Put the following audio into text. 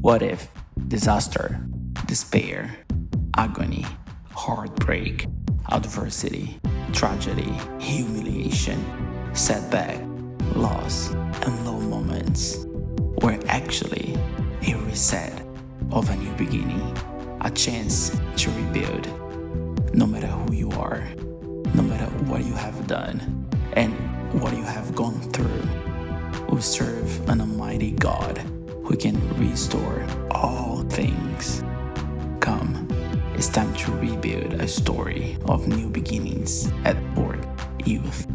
What if disaster, despair, agony, heartbreak, adversity, tragedy, humiliation, setback, loss, and low moments were actually a reset of a new beginning, a chance to rebuild? No matter who you are, no matter what you have done, and what you have gone through, we serve an almighty God who can restore all things. Come, it's time to rebuild a story of new beginnings at Port Youth.